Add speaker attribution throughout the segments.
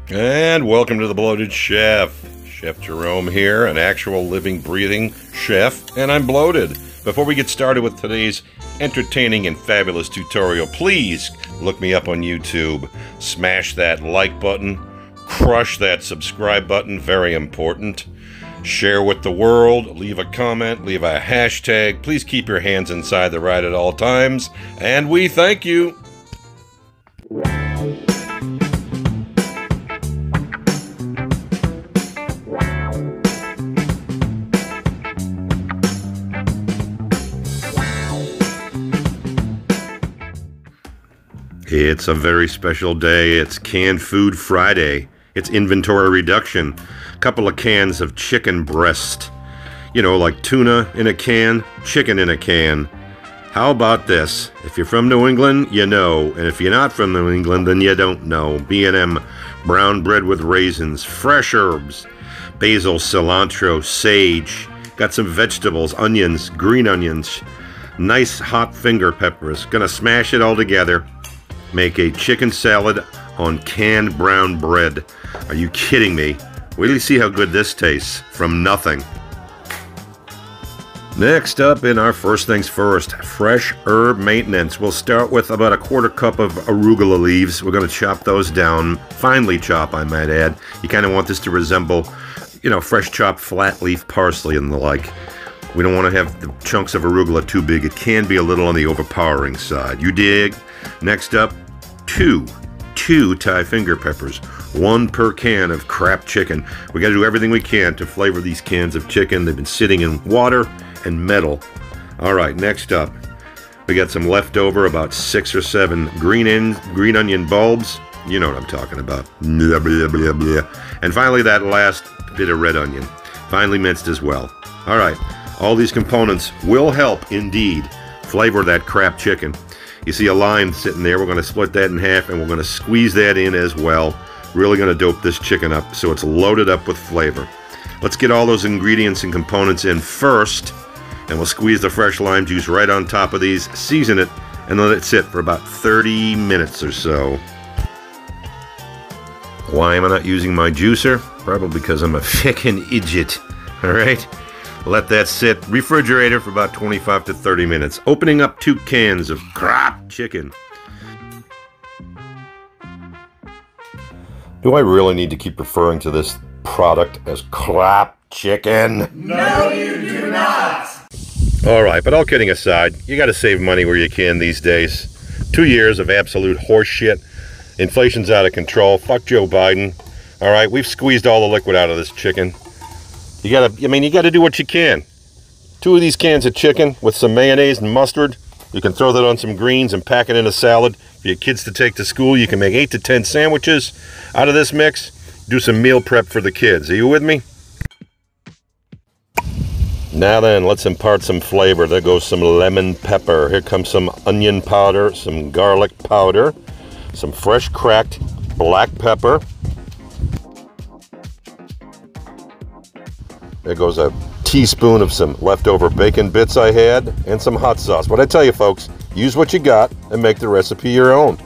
Speaker 1: And welcome to the Bloated Chef. Chef Jerome here, an actual living, breathing chef, and I'm bloated. Before we get started with today's entertaining and fabulous tutorial, please look me up on YouTube. Smash that like button, crush that subscribe button, very important. Share with the world, leave a comment, leave a hashtag. Please keep your hands inside the ride at all times, and we thank you. It's a very special day. It's Canned Food Friday. It's inventory reduction. A couple of cans of chicken breast. You know, like tuna in a can, chicken in a can. How about this? If you're from New England, you know. And if you're not from New England, then you don't know. B&M, brown bread with raisins, fresh herbs, basil, cilantro, sage. Got some vegetables, onions, green onions, nice hot finger peppers. Gonna smash it all together. Make a chicken salad on canned brown bread. Are you kidding me? Wait till you see how good this tastes from nothing. Next up in our first things first, fresh herb maintenance. We'll start with about a quarter cup of arugula leaves. We're going to chop those down, finely chop I might add. You kind of want this to resemble, you know, fresh chopped flat leaf parsley and the like. We don't want to have the chunks of arugula too big. It can be a little on the overpowering side. You dig? Next up, two Thai finger peppers, one per can of crap chicken. We got to do everything we can to flavor these cans of chicken. They've been sitting in water and metal. All right, next up, we got some leftover, about 6 or 7 green onion bulbs. You know what I'm talking about. Blah, blah, blah, blah. And finally, that last bit of red onion, finely minced as well. All right, all these components will help indeed flavor that crap chicken. You see a lime sitting there. We're going to split that in half and we're going to squeeze that in as well. Really going to dope this chicken up so it's loaded up with flavor. Let's get all those ingredients and components in first, and we'll squeeze the fresh lime juice right on top of these, season it, and let it sit for about 30 minutes or so. Why am I not using my juicer? Probably because I'm a frickin' idiot. Alright? Let that sit, refrigerator for about 25 to 30 minutes. Opening up 2 cans of crap chicken. Do I really need to keep referring to this product as crap chicken?
Speaker 2: No, you do not!
Speaker 1: Alright, but all kidding aside, you gotta save money where you can these days. 2 years of absolute horse shit. Inflation's out of control. Fuck Joe Biden. Alright, we've squeezed all the liquid out of this chicken. You gotta do what you can. 2 of these cans of chicken with some mayonnaise and mustard. You can throw that on some greens and pack it in a salad. For your kids to take to school, you can make 8 to 10 sandwiches out of this mix. Do some meal prep for the kids. Are you with me? Now then, let's impart some flavor. There goes some lemon pepper. Here comes some onion powder, some garlic powder, some fresh cracked black pepper. There goes a teaspoon of some leftover bacon bits I had, and some hot sauce. But I tell you folks, use what you got and make the recipe your own.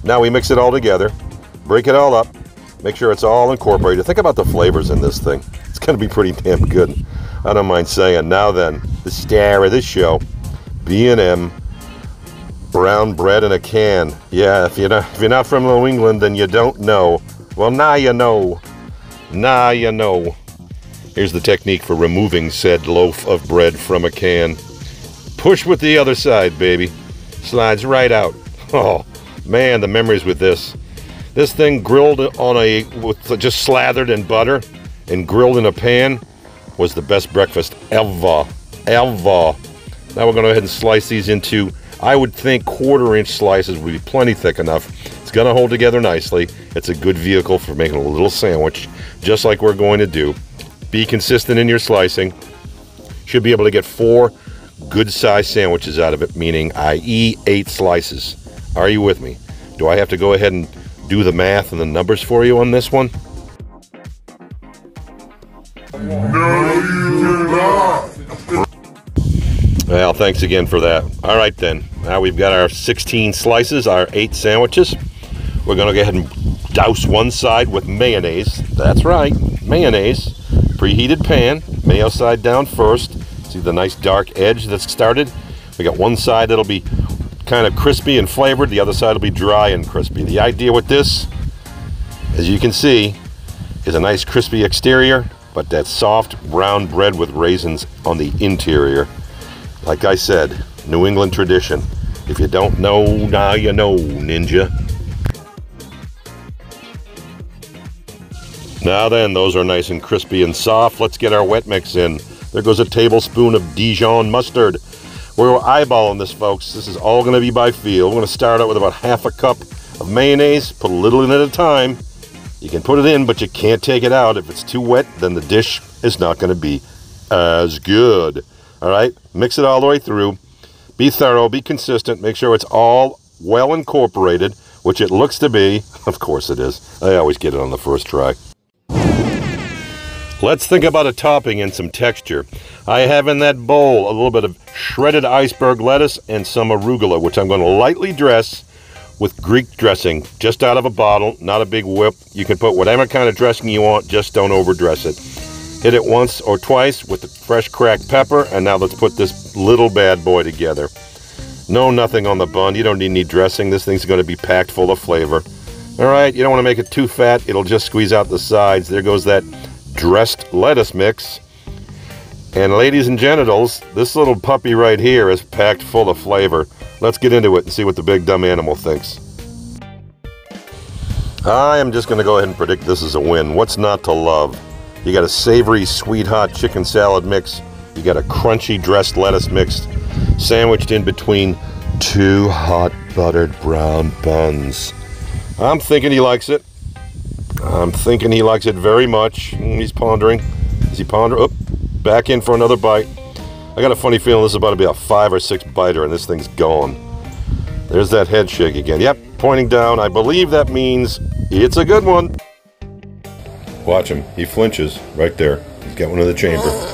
Speaker 1: Now we mix it all together, break it all up, make sure it's all incorporated. Think about the flavors in this thing. It's going to be pretty damn good. I don't mind saying. Now then, the star of this show, B&M brown bread in a can. Yeah, if you're not from New England, then you don't know. Well, now you know. Now you know. Here's the technique for removing said loaf of bread from a can. Push with the other side, baby. Slides right out. Oh, man, the memories with this. This thing grilled with just slathered in butter and grilled in a pan was the best breakfast ever. Ever. Now we're going to go ahead and slice these into, I would think, 1/4-inch slices would be plenty thick enough. It's going to hold together nicely. It's a good vehicle for making a little sandwich, just like we're going to do. Be consistent in your slicing. Should be able to get 4 good-sized sandwiches out of it, meaning i.e. 8 slices. Are you with me? Do I have to go ahead and do the math and the numbers for you on this one?
Speaker 2: No, you do not!
Speaker 1: Well, thanks again for that. All right, then. Now we've got our 16 slices, our 8 sandwiches. We're going to go ahead and Douse one side with mayonnaise. That's right, mayonnaise. Preheated pan, mayo side down first. See the nice dark edge that's started? We got one side that'll be kind of crispy and flavored. The other side will be dry and crispy. The idea with this, as you can see, is a nice crispy exterior, but that soft brown bread with raisins on the interior. Like I said, New England tradition. If you don't know, now you know, ninja. Now then, those are nice and crispy and soft. Let's get our wet mix in. There goes a tablespoon of Dijon mustard. We're eyeballing this, folks. This is all going to be by feel. We're going to start out with about half a cup of mayonnaise. Put a little in at a time. You can put it in, but you can't take it out. If it's too wet, then the dish is not going to be as good. All right? Mix it all the way through. Be thorough. Be consistent. Make sure it's all well incorporated, which it looks to be. Of course it is. I always get it on the first try. Let's think about a topping and some texture. I have in that bowl a little bit of shredded iceberg lettuce and some arugula, which I'm going to lightly dress with Greek dressing, just out of a bottle, not a big whip. You can put whatever kind of dressing you want, just don't overdress it. Hit it once or twice with the fresh cracked pepper, and now let's put this little bad boy together. No, nothing on the bun. You don't need any dressing. This thing's going to be packed full of flavor. All right, you don't want to make it too fat. It'll just squeeze out the sides. There goes that dressed lettuce mix. And ladies and genitals, this little puppy right here is packed full of flavor. Let's get into it and see what the big dumb animal thinks. I am just going to go ahead and predict this is a win. What's not to love? You got a savory, sweet, hot chicken salad mix. You got a crunchy dressed lettuce mix sandwiched in between two hot buttered brown buns. I'm thinking he likes it. I'm thinking he likes it very much. He's pondering. Is he pondering? Oh, back in for another bite. I got a funny feeling this is about to be a 5 or 6 biter and this thing's gone. There's that head shake again. Yep, pointing down. I believe that means it's a good one. Watch him. He flinches right there. He's got one in the chamber.